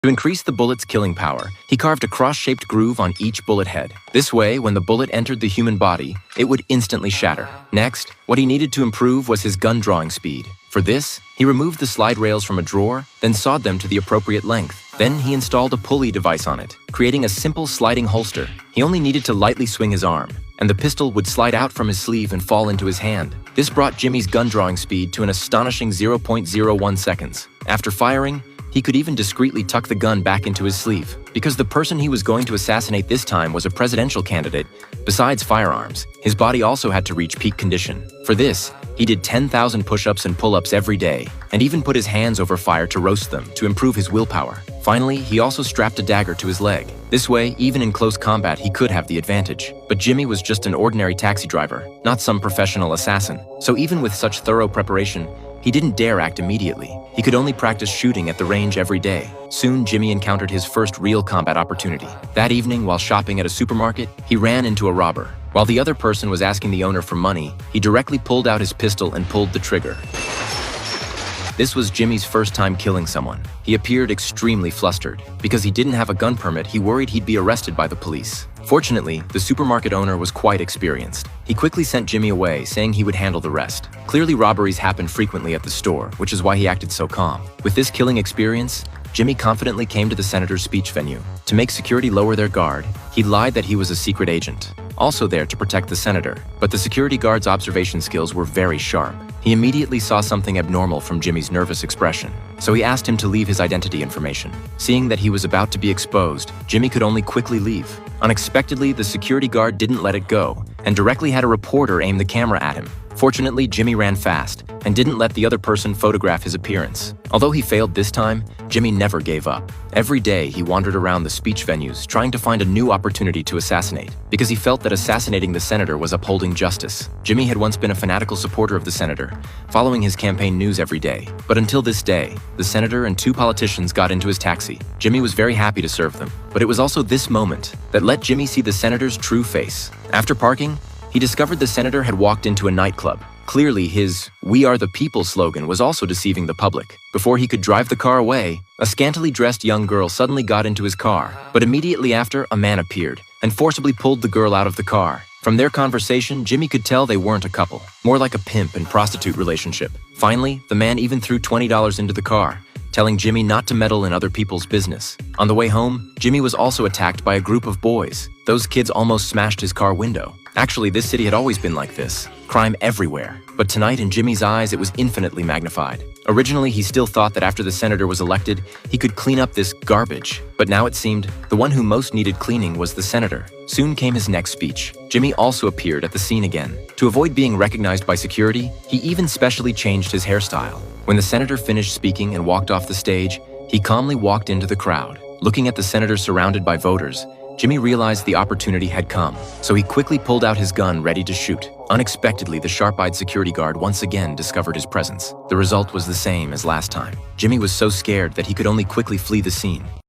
To increase the bullet's killing power, he carved a cross-shaped groove on each bullet head. This way, when the bullet entered the human body, it would instantly shatter. Next, what he needed to improve was his gun drawing speed. For this, he removed the slide rails from a drawer, then sawed them to the appropriate length. Then he installed a pulley device on it, creating a simple sliding holster. He only needed to lightly swing his arm, and the pistol would slide out from his sleeve and fall into his hand. This brought Jimmy's gun drawing speed to an astonishing 0.01 seconds. After firing, he could even discreetly tuck the gun back into his sleeve. Because the person he was going to assassinate this time was a presidential candidate, besides firearms, his body also had to reach peak condition. For this, he did 10,000 push-ups and pull-ups every day, and even put his hands over fire to roast them to improve his willpower. Finally, he also strapped a dagger to his leg. This way, even in close combat, he could have the advantage. But Jimmy was just an ordinary taxi driver, not some professional assassin. So even with such thorough preparation, he didn't dare act immediately. He could only practice shooting at the range every day. Soon, Jimmy encountered his first real combat opportunity. That evening, while shopping at a supermarket, he ran into a robber. While the other person was asking the owner for money, he directly pulled out his pistol and pulled the trigger. This was Jimmy's first time killing someone. He appeared extremely flustered. Because he didn't have a gun permit, he worried he'd be arrested by the police. Fortunately, the supermarket owner was quite experienced. He quickly sent Jimmy away, saying he would handle the rest. Clearly, robberies happen frequently at the store, which is why he acted so calm. With this killing experience, Jimmy confidently came to the senator's speech venue. To make security lower their guard, he lied that he was a secret agent, also there to protect the senator. But the security guard's observation skills were very sharp. He immediately saw something abnormal from Jimmy's nervous expression, so he asked him to leave his identity information. Seeing that he was about to be exposed, Jimmy could only quickly leave. Unexpectedly, the security guard didn't let it go, and directly had a reporter aim the camera at him. Fortunately, Jimmy ran fast and didn't let the other person photograph his appearance. Although he failed this time, Jimmy never gave up. Every day, he wandered around the speech venues trying to find a new opportunity to assassinate, because he felt that assassinating the senator was upholding justice. Jimmy had once been a fanatical supporter of the senator, following his campaign news every day. But until this day, the senator and two politicians got into his taxi. Jimmy was very happy to serve them, but it was also this moment that let Jimmy see the senator's true face. After parking, he discovered the senator had walked into a nightclub. Clearly, his "We are the people" slogan was also deceiving the public. Before he could drive the car away, a scantily dressed young girl suddenly got into his car. But immediately after, a man appeared and forcibly pulled the girl out of the car. From their conversation, Jimmy could tell they weren't a couple, more like a pimp and prostitute relationship. Finally, the man even threw $20 into the car, telling Jimmy not to meddle in other people's business. On the way home, Jimmy was also attacked by a group of boys. Those kids almost smashed his car window. Actually, this city had always been like this. Crime everywhere. But tonight, in Jimmy's eyes, it was infinitely magnified. Originally, he still thought that after the senator was elected, he could clean up this garbage. But now it seemed the one who most needed cleaning was the senator. Soon came his next speech. Jimmy also appeared at the scene again. To avoid being recognized by security, he even specially changed his hairstyle. When the senator finished speaking and walked off the stage, he calmly walked into the crowd. Looking at the senator surrounded by voters, Jimmy realized the opportunity had come, so he quickly pulled out his gun ready to shoot. Unexpectedly, the sharp-eyed security guard once again discovered his presence. The result was the same as last time. Jimmy was so scared that he could only quickly flee the scene.